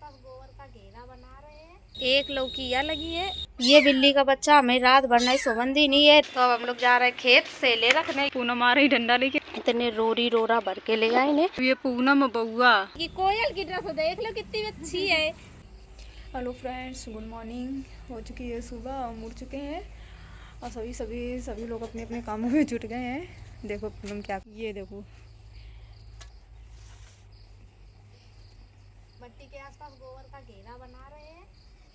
आसपास गोबर का घेरा बना रहे हैं। एक लौकिया लगी है। ये बिल्ली का बच्चा हमें रात भर नहीं सोबंदी नहीं है, तो अब हम लोग जा रहे हैं खेत से ले रखने। पूनम आ रही डंडा लेके, इतने रोरी रोरा भर के ले आए ने। ये पूनम बउआ ये कोयल की ड्रेस देख लो कितनी अच्छी है। Hello friends, good morning. हो चुकी है सुबह, मुड़ चुके हैं और सभी लोग अपने अपने कामों में जुट गए हैं। देखो पूनम क्या, ये देखो मट्टी के आसपास गोबर का घेरा बना रहे हैं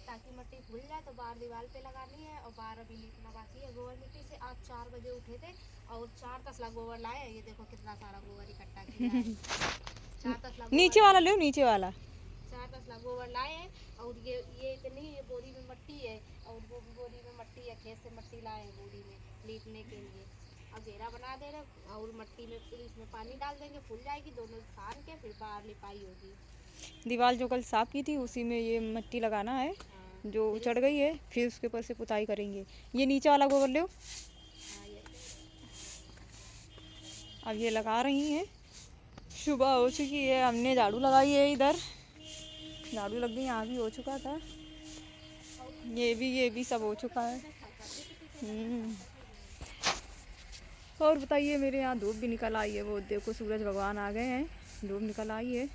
ताकि मट्टी खुल जाए, तो बाहर दीवार पे लगानी है और बाहर अभी लीपना बाकी है गोबर मिट्टी से। आज 4 बजे उठे थे और 4 तसला गोबर लाए। ये देखो कितना सारा गोबर इकट्ठा किया है। 4 तसला नीचे वाला लो, नीचे वाला 4 तसला गोबर लाए हैं। और ये इतनी ये बोरी में मट्टी है और वो भी बोरी में मट्टी है। खेत से मट्टी लाए हैं बोरी में लीपने के लिए। अब घेरा बना दे रहे और मट्टी में फिर इसमें पानी डाल देंगे, फूल जाएगी, दोनों छान के फिर बाहर लिपाई होगी। दीवार जो कल साफ की थी उसी में ये मट्टी लगाना है। हाँ, जो चढ़ गई है फिर उसके ऊपर से पुताई करेंगे। ये नीचे वाला गोबर लो। अब ये लगा रही हैं। सुबह हो चुकी है, हमने झाड़ू लगाई है। इधर झाड़ू लग गई, यहाँ भी हो चुका था। ये भी सब हो चुका है। और बताइए, मेरे यहाँ धूप भी निकल आई है। वो देखो सूरज भगवान आ गए हैं, धूप निकल आई है।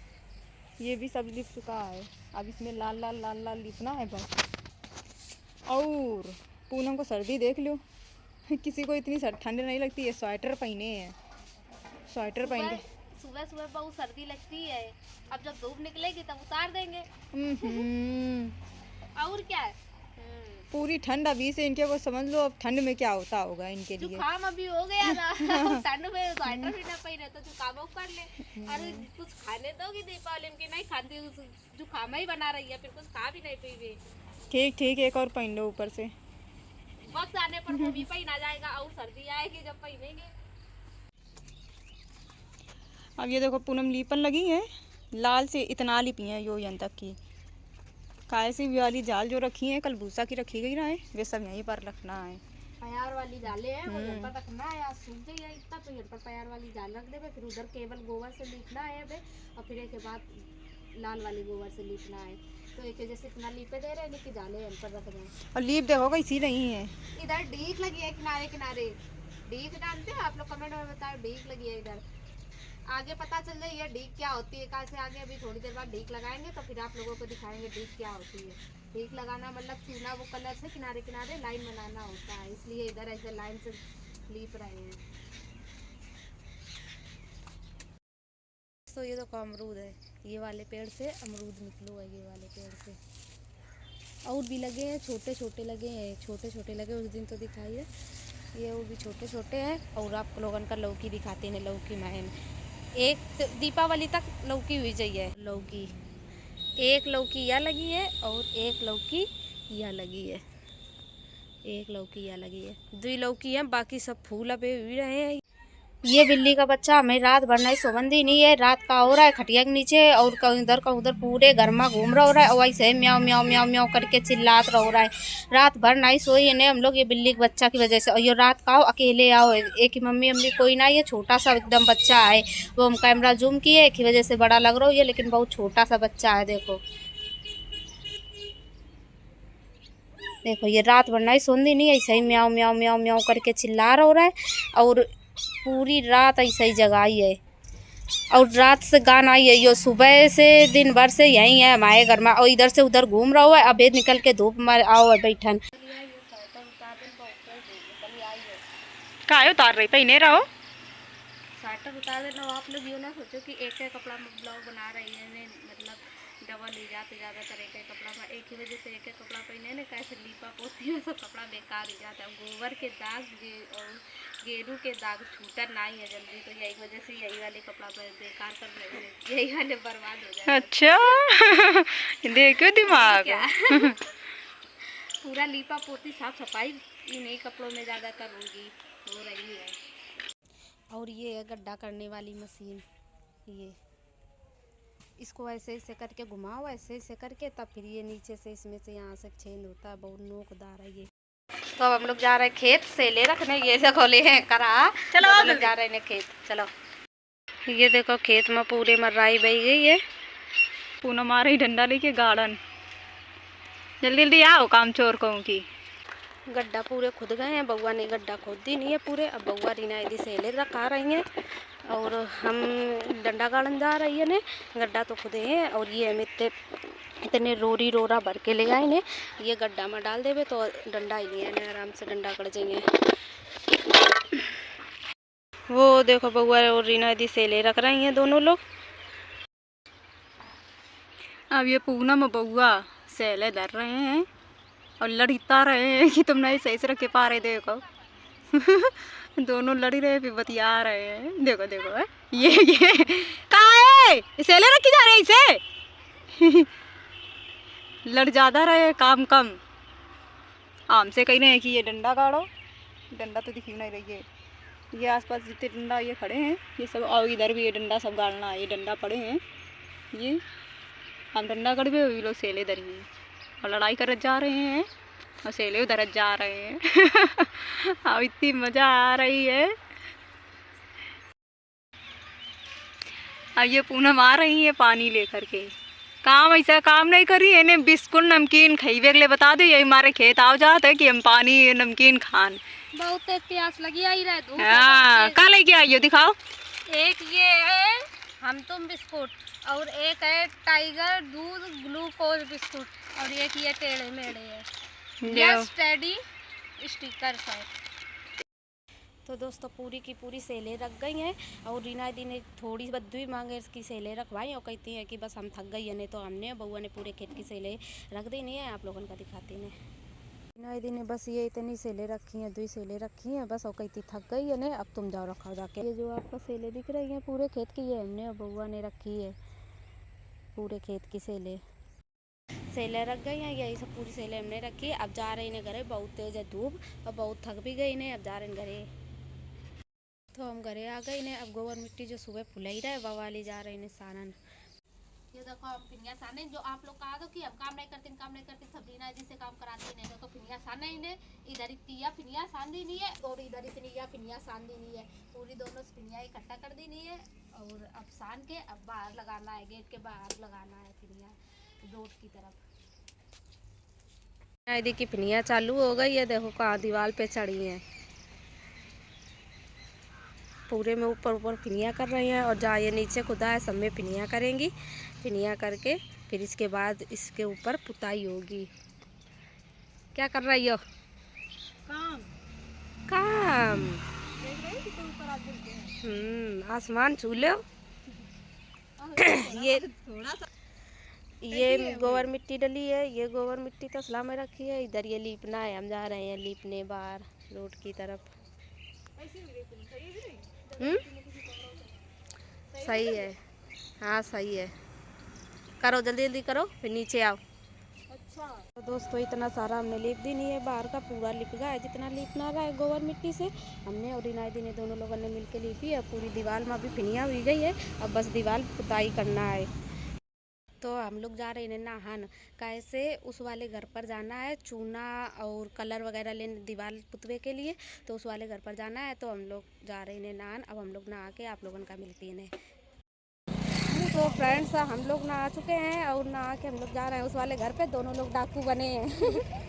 ये भी सब लिप चुका है। अब इसमें लाल लाल लाल लाल लिपना है बस। और पूनम को सर्दी देख लो। किसी को इतनी ठंड नहीं लगती है। स्वेटर पहने हैं, स्वेटर पहन के। सुबह सुबह बहुत सर्दी लगती है, अब जब धूप निकलेगी तब उतार देंगे। और क्या है। पूरी ठंड अभी से इनके, वो समझ लो अब ठंड में क्या होता होगा इनके लिए। जुकाम अभी हो गया ना। ठंड में स्वेटर भी ना पहने तो जुकाम कर ले। अरे कुछ खाने दोगी दीपावली में? नहीं खाती, जुकाम ही बना रही है, फिर कुछ खा भी नहीं पीवे। ठीक, एक और पहन लो ऊपर से। वक्त आने पर वो भी पहना जाएगा और सर्दी आएगी जब पहनेंगे। अब ये देखो पूनम लीपन लगी है। लाल से इतना लिपी है यो यन तक की। काय सी वाली जाल जो रखी है, कल भूसा की रखी गई ना है, वे सब यहीं पर रखना है। प्यार वाली जाले हैं, वो यहाँ पर रखना है। आज सूख गई है इतना, तो यहाँ पर प्यार वाली जाल रख देवे। फिर उधर केवल गोबर से लीपना है बे, और फिर एक के बाद लाल वाली गोबर से लीपना है। तो एक जैसे इतना लीपे दे रहे हैं कि जाले यहाँ पर रख दें। और लीप देखो कैसी नहीं है। इधर डीक लगी है किनारे किनारे। डीक जानते हो आप लोग? कमेंट में बताओ, डीक लगी है इधर। आगे पता चल जाए ये डीक क्या होती है। कहाँ से आगे अभी थोड़ी देर बाद डीक लगाएंगे तो फिर आप लोगों को दिखाएंगे डीक क्या होती है। डीक लगाना मतलब चूना वो कलर से किनारे किनारे लाइन बनाना होता है, इसलिए इधर ऐसे लाइन से लीप रहे हैं। तो ये तो अमरूद है, ये वाले पेड़ से अमरूद निकलो है। ये वाले पेड़ से और भी लगे हैं, छोटे छोटे लगे हैं, छोटे छोटे लगे उस दिन तो दिखाई है। ये वो भी छोटे छोटे हैं। और आप लोगों का लौकी दिखाते हैं। लौकी में एक दीपावली तक लौकी हुई चाहिए। लौकी एक लौकी यह लगी है और एक लौकी यह लगी है। एक लौकी यह लगी है, 2 लौकी है, बाकी सब फूल अबे हुए रहे हैं। ये बिल्ली का बच्चा हमें रात भर नहीं सोबंदी नहीं है। रात का हो रहा है खटिया के नीचे और इधर का उधर पूरे घर में घूम रहा हो रहा है और वैसे म्याऊ म्याऊ म्याऊ म्याऊ करके चिल्लात रह रहा है। रात भर नहीं सोई है हम लोग ये बिल्ली के बच्चा की वजह से। और ये रात का आओ अकेले आओ, एक ही मम्मी अम्मी कोई ना। ये छोटा सा एकदम बच्चा है, वो हम कैमरा जूम किए की वजह से बड़ा लग रहा है, लेकिन बहुत छोटा सा बच्चा है। देखो देखो, ये रात भर नहीं सोंदी नहीं, ऐसे ही म्याऊ म्याऊ म्याऊ म्याऊ करके चिल्ला रहा है। और पूरी रात ऐसे ही जगाई है और रात से गाना आई है। यो सुबह से दिन भर से यही है हमारे घर में और इधर से उधर घूम रहा हुआ है। अब निकल के धूप में आओ बैठन। काय उतार रही पहने रहो। स्वेटर उतार देना। आप लोग ये ना सोचो कि एक कपड़ा में ब्लाउज बना रही है, मतलब डबल ही जाते ज़्यादातर एक कपड़ा में। एक ही वजह से एक कपड़ा पहने ना, कैसे लीपा पोती में सब कपड़ा बेकार ही जाता है। गोबर के दाग और गेरू के दाग छूटर नहीं है जल्दी, तो यही वजह से यही वाले कपड़ा बेकार कर रहे हैं, यही वाले बर्बाद हो जाए। अच्छा देखो दिमाग। पूरा लीपा पोती साफ सफाई इन्हीं कपड़ों में ज़्यादातर हो रही है। और ये है गड्ढा करने वाली मशीन। ये इसको ऐसे ऐसे करके घुमाओ, ऐसे ऐसे करके, तब फिर ये नीचे से इसमें से यहाँ से छेद होता है। बहुत नोकदार है ये। तो अब हम लोग जा रहे हैं खेत से ले रखने। ये से खोले हैं करा, चलो हम लोग जा रहे हैं खेत। चलो ये देखो खेत में पूरे मर्राई बही गई है पूनम आ रही डंडा लेके गार्डन। जल्दी जल्दी आओ, काम चोर कहूँ की। गड्ढा पूरे खुद गए हैं, बउआ ने गड्ढा खोद दी नहीं है पूरे। अब बउआ रीना यदि सेले रखा रही हैं और हम डंडा गाड़न जा रही है ने। गड्ढा तो खुदे हैं और ये हम इतने रोरी रोरा भर के ले आए ने। ये गड्ढा में डाल देवे तो डंडा ही नहीं है, आराम से डंडा कट जाएंगे। वो देखो बउआ और रीना यदि सेले रख रही हैं दोनों लोग। अब ये पूनम और बउआ सेले धर रहे हैं और लड़ता रहे हैं कि तुम नहीं सही से रखे पा रहे। देखो दोनों लड़ी रहे फिर बतिया रहे हैं। देखो देखो है ये कहाँ है, सेले रखी जा रही इसे। लड़ ज्यादा रहे काम कम। हमसे कह रहे हैं कि ये डंडा गाड़ो, डंडा तो दिख नहीं रही है। ये आसपास जितने डंडा ये खड़े हैं ये सब, और इधर भी ये डंडा सब गाड़ना है। ये डंडा पड़े हैं, ये हम डंडा गड़ भी लोग सेले धरी हैं और लड़ाई कर जा रहे हैं और सेले उधर जा रहे हैं। अब इतनी मजा आ रही है। अब ये पूनम आ रही है पानी लेकर के। काम ऐसा काम नहीं कर रही है, इन्हें बिस्कुट नमकीन खाइबे के लिए बता दो। ये हमारे खेत आओ जाते है कि हम पानी नमकीन खान। बहुत प्यास लगी आई रहे। हाँ कहाँ लेके आई हो, दिखाओ। एक ये है हम तुम बिस्कुट और एक है टाइगर दूध ग्लूकोज बिस्कुट और एक ये टेढ़े मेढ़े है स्टडी स्टिकर है। तो दोस्तों पूरी की पूरी सेलें रख गई हैं और रीना दी ने थोड़ी बद्दू मांगे इसकी सेलें रखवाई और कहती हैं कि बस हम थक गई है। नहीं तो हमने बउआ ने पूरे खेत की सेलें रख दी नहीं है, आप लोगों का दिखाती ने। रीना दी ने बस ये इतनी सेलें रखी हैं, 2 सेलें रखी हैं बस और कहती थक गई है ने, अब तुम जाओ रखाओ जाके। ये जो आपको सेलें दिख रही हैं पूरे खेत की, ये हमने और बउआ ने रखी है पूरे खेत की सेलें रख गई हैं। यही सब पूरी सेलें हमने रखी है। अब जा रही ने घरे, बहुत तेज है धूप और बहुत थक भी गई ने। अब जा रहे घरे, तो हम घरे आ गई ने। अब गोबर मिट्टी जो सुबह फुलाई रहे बवाली जा रही ने सानन। ये देखो हम फिनिया साने, जो आप लोग कहा दो कि हम काम नहीं करते सब रीना जी से काम कराती नहीं। देखो फिनिया साने ने, इधर इतनी फिनिया सान दी नहीं है और इधर इतनी फिनिया सान दी नहीं है। पूरी दोनों फिनिया इकट्ठा कर दी नहीं है और अब सान के अब बाहर लगाना है, गेट के बाहर लगाना है फिनिया रोड की तरफ। दीदी की फिनिया चालू हो गई है, देखो कहाँ दीवार पे चढ़ी है। पूरे में ऊपर ऊपर फिनिया कर रही हैं और जहाँ ये नीचे खुदा है सब में फिनिया करेंगी। फिनिया करके फिर इसके बाद इसके ऊपर पुताई होगी। क्या कर रही हो? काम आसमान छू लो। ये गोबर मिट्टी डली है, ये गोबर मिट्टी तसला में रखी है। इधर ये लीपना है, हम जा रहे हैं लीपने बाहर रोड की तरफ। सही है, हाँ सही है। करो जल्दी जल्दी करो फिर नीचे आओ। अच्छा तो दोस्तों इतना सारा हमने लीप दी नहीं है, बाहर का पूरा लिप गया है जितना लीपना रहा है गोबर मिट्टी से। हमने और रीना दी ने दोनों लोगों ने मिलकर लीपी है। पूरी दीवार में अभी फिनिया हुई गई है, अब बस दीवार पुताई करना है। तो हम लोग जा रहे हैं नहान, कैसे उस वाले घर पर जाना है चूना और कलर वगैरह लेने दीवार पुतवे के लिए। तो उस वाले घर पर जाना है तो हम लोग जा रहे हैं नहान। अब हम लोग नहा के आप लोगों का मिलती है। तो फ्रेंड्स हम लोग नहा चुके हैं और नहा के हम लोग जा रहे हैं उस वाले घर पे। दोनों लोग डाकू बने हैं।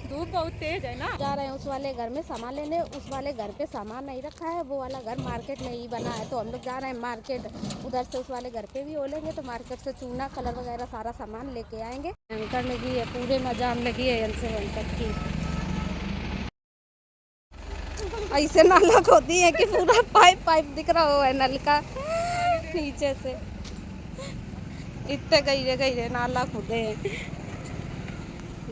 धूप बहुत तेज है ना। जा रहे हैं उस वाले घर में सामान लेने। उस वाले घर पे सामान नहीं रखा है, वो वाला घर मार्केट में ही बना है। तो हम लोग जा रहे हैं मार्केट, उधर से उस वाले घर पे भी हो लेंगे। तो मार्केट से चूना कलर वगैरह सारा सामान लेके आएंगे। अंकर लगी है, पूरे में जाम लगी है यहाँ से वहीं तक की। ऐसे नाला खोदी है कि पूरा पाइप दिख रहा हो है नल का नीचे से। इतने गहरे नाला खुदे हैं।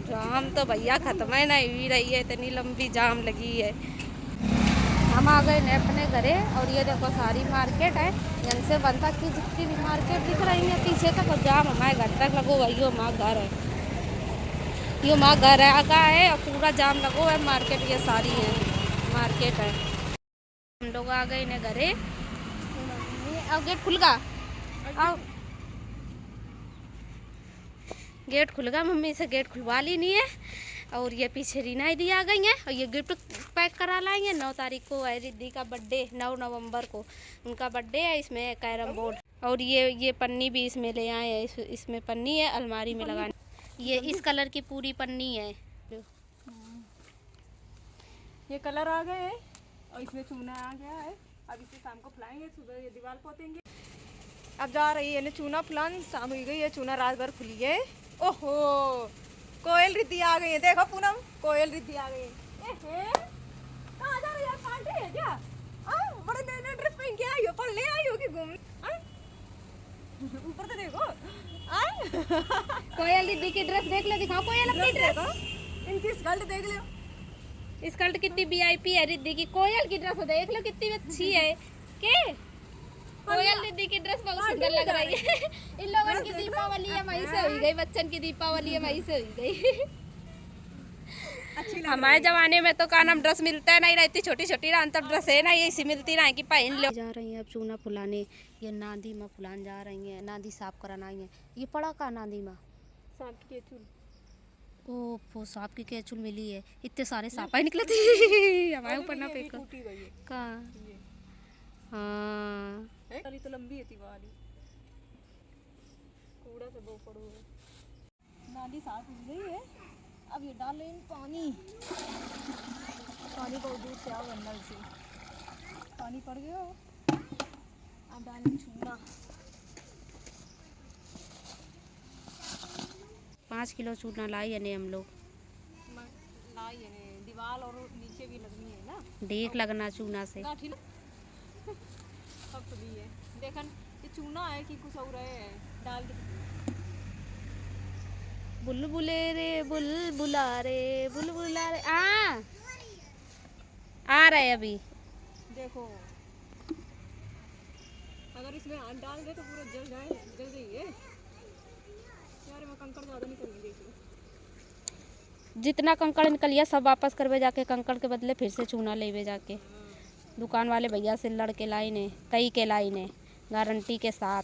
जाम तो भैया खत्म है नहीं हुई रही है, इतनी लंबी जाम लगी है। हम आ गए अपने घरे और ये देखो सारी मार्केट है। यहाँ से बनता की जितनी भी मार्केट दिख रही है पीछे तक और जाम हमारे घर तक लगो। वही हो माँ घर है, ये माँ घर है आगा है और पूरा जाम लगो है। मार्केट ये सारी है मार्केट है। हम लोग आ गए इन्हें घरे। अब गेट खुल गया, आओ गेट खुल गया। मम्मी से गेट खुलवा ली नहीं है। और ये पीछे रीना दी आ गई हैं और ये गिफ्ट पैक करा लाएंगे। 9 तारीख को है रिद्धि का बर्थडे, 9 नवंबर को उनका बर्थडे है। इसमें कैरम बोर्ड और ये पन्नी भी इसमें ले आए हैं, इसमें पन्नी है अलमारी में लगाने। ये इस कलर की पूरी पन्नी है। ये कलर आ गए हैं और इसमें चूना आ गया है। अब इसे शाम को फुलाएंगे, सुबह ये दीवार पोतेंगे। अब जा रही है चूना फुलान, शाम हो गई है, चूना रात भर फुली है। ओहो कोयल रिद्धि आ गई है, देखो पूनम कोयल रिद्धि आ गई है। कहाँ जा रही है, पार्टी है क्या? बड़े नए नए ड्रेस पहन के आई हो, पढ़ने आई हो कि घूम? ऊपर तो देखो। कोयल दीदी की ड्रेस देख लो, दिखाओ कोयल अपनी ड्रेस। इनकी स्कर्ट देख लो, स्कर्ट कितनी वीआईपी है रिद्धि की। कोयल की ड्रेस देख लो कितनी अच्छी है। के कोयल दीदी की ड्रेस बहुत सुंदर लग रही है। इन लोगों की दीपावली है वहीं से हुई गई, बच्चन की दीपावली है वहीं से हुई गई। हमारे जमाने में तो का नाम ड्रेस मिलता है नहीं, रहती छोटी छोटी ना तब ड्रेस है ना ऐसी मिलती ना कि पहन लो। जा रही है अब चूना फुलाने, ये नांदी माँ फुलान जा रही है, नांदी साफ कराना आई है। ये पड़ा का नांदी माँ? सांप की केचुल। ओ सांप की केचुल मिली है, इतने सारे सांप ही निकले थे हमारे ऊपर ना फेंको कहाँ। हाँ वाली तो लंबी है वाली, कूड़ा से वो पड़ो है। नाली साफ हो गई है, अब ये डाल लें पानी। पानी बहुत दूर से आओ नल से, पानी पड़ गया। अब डालें चूना। 5 किलो चूना लाई है ने हम लोग। लाई है ने, दीवार और नीचे भी लगनी है ना, देख लगना चूना से। सब तो भी है देखन, ये चूना है कि कुछ और है डाल के। बुलबुले रे बुलबुला रे बुलबुला रे आ रहे अभी। देखो अगर इसमें हाथ डाल दे तो पूरा जल जाइए। यार मैं कंकड़ ज़्यादा नहीं करूँगी, देखिए जितना कंकड़ निकलिया सब वापस करवे जाके, कंकड़ के बदले फिर से चूना लेवे जाके। दुकान वाले भैया से लड़ के लाई ने, तई के लाई ने, गारंटी के साथ।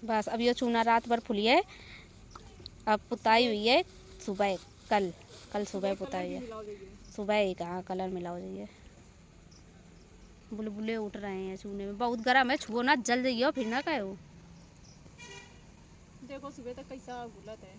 बस अब ये चूना रात भर फुली है, अब पुताई हुई है सुबह, कल सुबह पुताई है। सुबह ही कहाँ कलर मिलाओ जाइए। बुलबुले उठ रहे हैं चूने में, बहुत गर्म है, छुओ ना जल जाइए फिर ना कहो। देखो सुबह तक कैसा गुलत है।